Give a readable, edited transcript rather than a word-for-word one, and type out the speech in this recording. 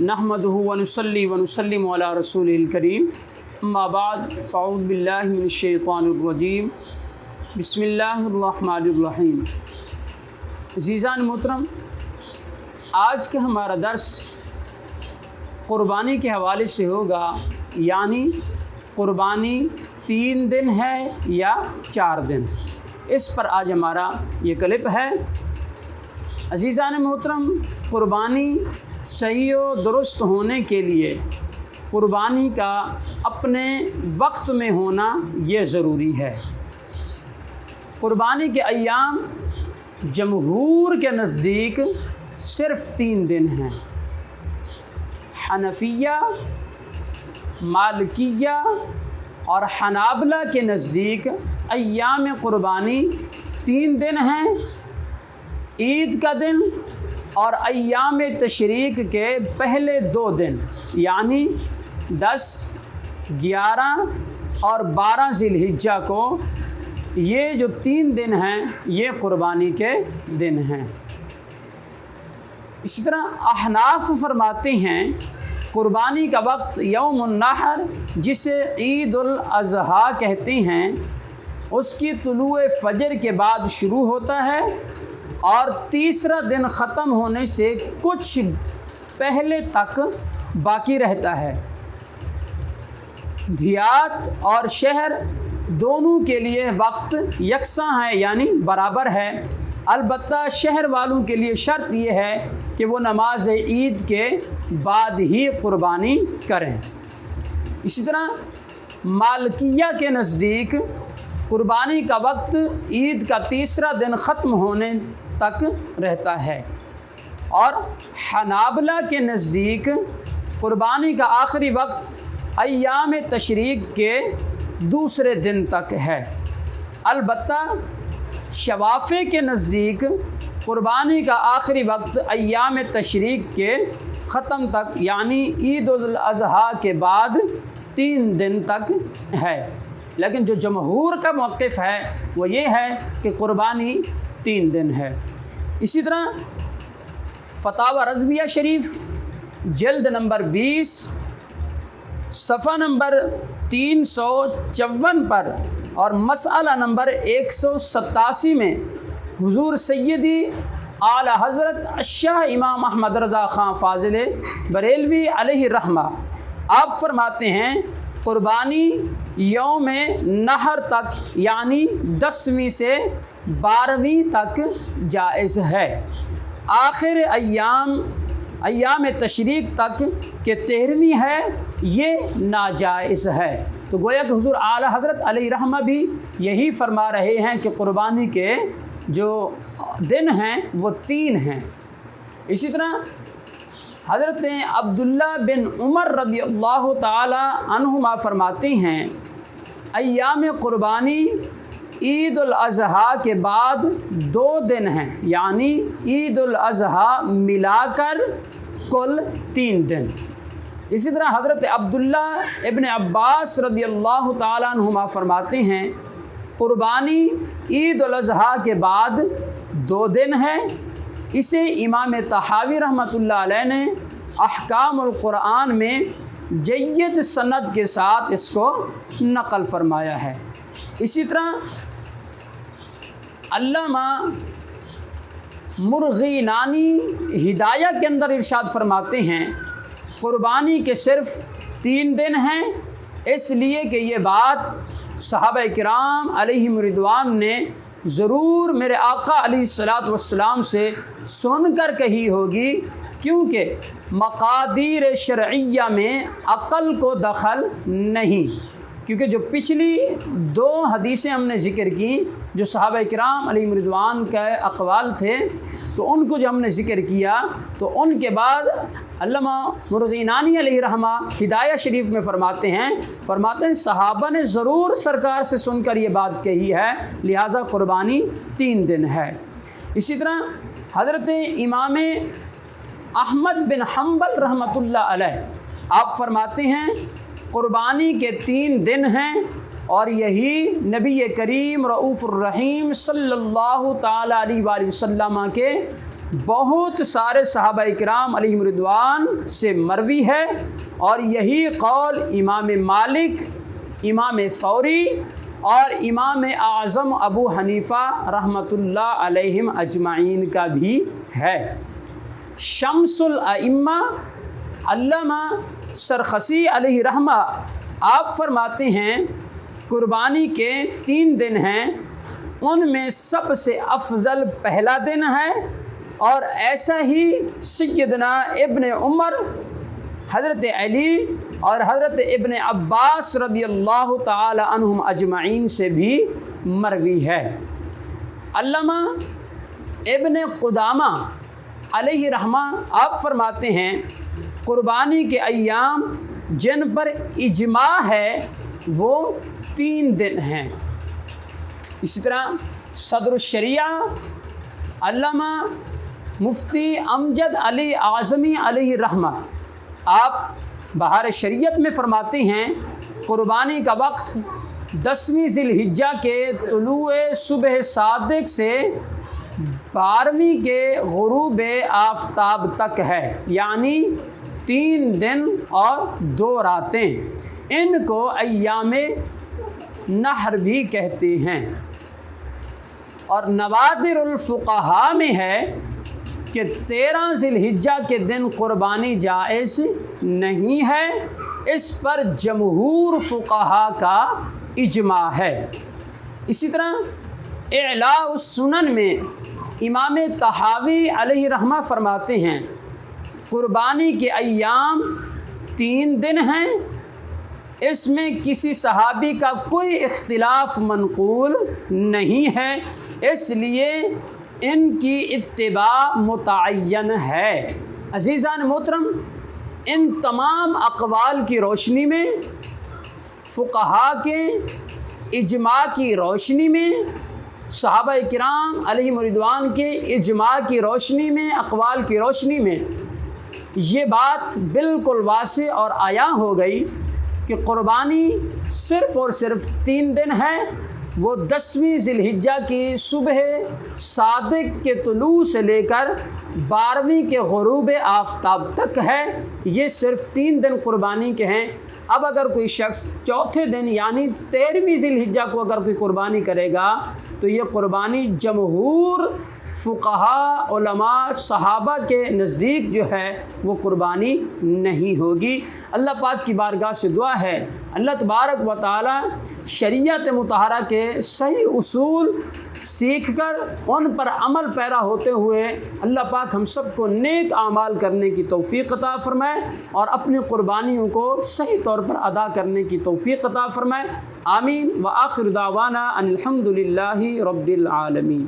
नहमदुहु व नुसल्ली व नुसल्लिमु अला रसूलिल करीम अम्मा बाद फ़अऊज़ु बिल्लाहि मिनश शैतानिर रजीम बिस्मिल्लाहिर रहमानिर रहीम। अज़ीज़ान मोहतरम, आज का हमारा दर्स क़ुरबानी के हवाले से होगा, यानी क़ुरबानी 3 दिन है या 4 दिन, इस पर आज हमारा ये क्लिप है। अज़ीज़ान मोहतरम, क़ुरबानी सही व दुरुस्त होने के लिए क़ुरबानी का अपने वक्त में होना ये ज़रूरी है। क़ुरबानी के अय्याम जमहूर के नज़दीक सिर्फ़ 3 दिन हैं। हनफिया, मालिकिया और हनाबला के नज़दीक अय्याम क़ुरबानी 3 दिन हैं, ईद का दिन और अय्याम तशरीक के पहले 2 दिन यानी 10, 11 और 12 ज़िलहिज्जा को, ये जो 3 दिन हैं ये क़ुरबानी के दिन हैं। इसी तरह अहनाफ फरमाते हैं क़ुरबानी का वक्त यौमुन नहर, जिसे ईद उल अज़हा कहते हैं, उसकी तुलुए फ़जर के बाद शुरू होता है और तीसरा दिन ख़त्म होने से कुछ पहले तक बाकी रहता है। दिहात और शहर दोनों के लिए वक्त यकसा है, यानी बराबर है। अलबत्ता शहर वालों के लिए शर्त यह है कि वो नमाज ईद के बाद ही क़ुरबानी करें। इसी तरह मालिकिया के नज़दीक क़ुरबानी का वक्त ईद का तीसरा दिन ख़त्म होने तक रहता है और हनाबला के नज़दीक क़ुरबानी का आखिरी वक्त अय्याम तशरीक के दूसरे दिन तक है। अलबत्ता शवाफ़े के नज़दीक क़ुरबानी का आखिरी वक्त अय्याम तशरीक के ख़त्म तक, यानी ईद उल अज़हा के बाद 3 दिन तक है। लेकिन जो जमहूर का मौक़िफ़ है वो ये है कि क़ुरबानी 3 दिन है। इसी तरह फ़तावा रज़विया शरीफ जिल्द नंबर 20 सफ़ा नंबर 354 पर और मसअला नंबर 187 में हुज़ूर सैयदी आला हज़रत शाह इमाम अहमद रज़ा ख़ान फ़ाज़िल बरेलवी अलैहि रहमा आप फरमाते हैं क़ुरबानी यौम नहर तक, यानी 10वीं से 12वीं तक जायज़ है। आखिर अय्याम तशरीक तक के 13वीं है, ये नाजायज़ है। तो गोया कि हुज़ूर आला हज़रत अलैहि रहमा भी यही फरमा रहे हैं कि क़ुरबानी के जो दिन हैं वो 3 हैं। इसी तरह हज़रत अब्दुल्ला बिन उमर रज़ियल्लाहु ताला अन्हुमा फरमाते हैं अय्याम क़ुरबानी ईद उल अज़हा के बाद 2 दिन हैं, यानी ईद उल अज़हा मिलाकर कुल 3 दिन। इसी तरह हज़रत अब्दुल्ला इब्न अब्बास रज़ियल्लाहु ताला अन्हुमा फरमाते हैं क़ुरबानी ईद उल अज़हा के बाद 2 दिन है। इसे इमाम तहावी रहमतुल्लाह अलैह ने अहकामुल क़ुरआन में जय्यद सनद के साथ इसको नक़ल फरमाया है। इसी तरह अल्लामा मुरग़ीनानी हिदाया के अंदर इरशाद फरमाते हैं क़ुरबानी के सिर्फ़ 3 दिन हैं, इसलिए कि ये बात सहाबा किराम अलैहिम रिदवान ने ज़रूर मेरे आका अलैहिस्सलातु वस्सलाम से सुनकर कही होगी, क्योंकि मक़ादीर शरइय्या में अक़ल को दखल नहीं। क्योंकि जो पिछली 2 हदीसें हमने ज़िक्र की, जो सहाबा किराम अलैहिम रिदवान के अक़वाल थे, तो उनको जो हमने ज़िक्र किया, तो उनके बाद अल्लामा मुरग़ीनानी अलैहि रहमा हिदाया शरीफ में फरमाते हैं सहाबा ने ज़रूर सरकार से सुनकर ये बात कही है, लिहाजा क़ुरबानी 3 दिन है। इसी तरह हज़रत इमाम अहमद बिन हम्बल रहमतुल्लाह अलैह आप फरमाते हैं क़ुरबानी के 3 दिन हैं और यही नबी करीम रऊफ़ुर रहीम सल्लल्लाहु ताला अलैहि वसल्लम के بہت سارے صحابہ کرام علیہم رضوان سے مروی ہے، اور یہی قول امام مالک، امام ثوری اور امام اعظم ابو حنیفہ رحمۃ اللہ علیہم اجمعین کا بھی ہے۔ شمس الائمہ علامہ سرخسی علیہ رحمہ آپ فرماتے ہیں قربانی کے 3 دن ہیں، ان میں سب سے افضل پہلا دن ہے، اور ایسا ہی سیدنا ابن عمر، حضرت علی اور حضرت ابن عباس رضی اللہ تعالی عنہم اجمعین سے بھی مروی ہے۔ علامہ ابن قدامہ علیہ رحمہ آپ فرماتے ہیں قربانی کے ایام جن پر اجماع ہے وہ 3 دن ہیں۔ اسی طرح صدر الشریعہ علامہ مفتی امجد علی اعظمی علیہ رحمہ آپ بہار شریعت میں فرماتے ہیں قربانی کا وقت 10ویں ذی الحجہ کے طلوع صبح صادق سے 12ویں کے غروب آفتاب تک ہے، یعنی 3 دن اور 2 راتیں۔ ان کو ایام نحر بھی کہتے ہیں۔ اور نوادر الفقہاء میں ہے کہ 13 ذی الحجہ کے دن قربانی جائز نہیں ہے، اس پر جمہور فقہاء کا اجماع ہے۔ اسی طرح اعلاء السنن میں امام طحاوی علیہ رحمہ فرماتے ہیں قربانی کے ایام 3 دن ہیں، اس میں کسی صحابی کا کوئی اختلاف منقول نہیں ہے، اس لیے ان کی اتباع متعین ہے۔ عزیزان محترم، ان تمام اقوال کی روشنی میں، فقہاء کے اجماع کی روشنی میں، صحابہ کرام علیہم رضوان کے اجماع کی روشنی میں، اقوال کی روشنی میں یہ بات بالکل واضح اور عیاں ہو گئی کہ قربانی صرف اور صرف 3 دن ہے، وہ 10ویں ذی الحجہ کی صبح صادق کے طلوع سے لے کر 12ویں کے غروب آفتاب تک ہے۔ یہ صرف 3 دن قربانی کے ہیں۔ اب اگر کوئی شخص 4تھے دن یعنی 13ویں ذی الحجہ کو اگر کوئی قربانی کرے گا تو یہ قربانی جمہور فقہاء، علماء، صحابہ کے نزدیک جو ہے وہ قربانی نہیں ہوگی۔ اللہ پاک کی بارگاہ سے دعا ہے اللہ تبارک و تعالی شریعت مطہرہ کے صحیح اصول سیکھ کر ان پر عمل پیرا ہوتے ہوئے اللہ پاک ہم سب کو نیک اعمال کرنے کی توفیق عطا فرمائے، اور اپنی قربانیوں کو صحیح طور پر ادا کرنے کی توفیق عطا فرمائے۔ آمین۔ وآخر دعوانا ان الحمد للہ رب العالمین۔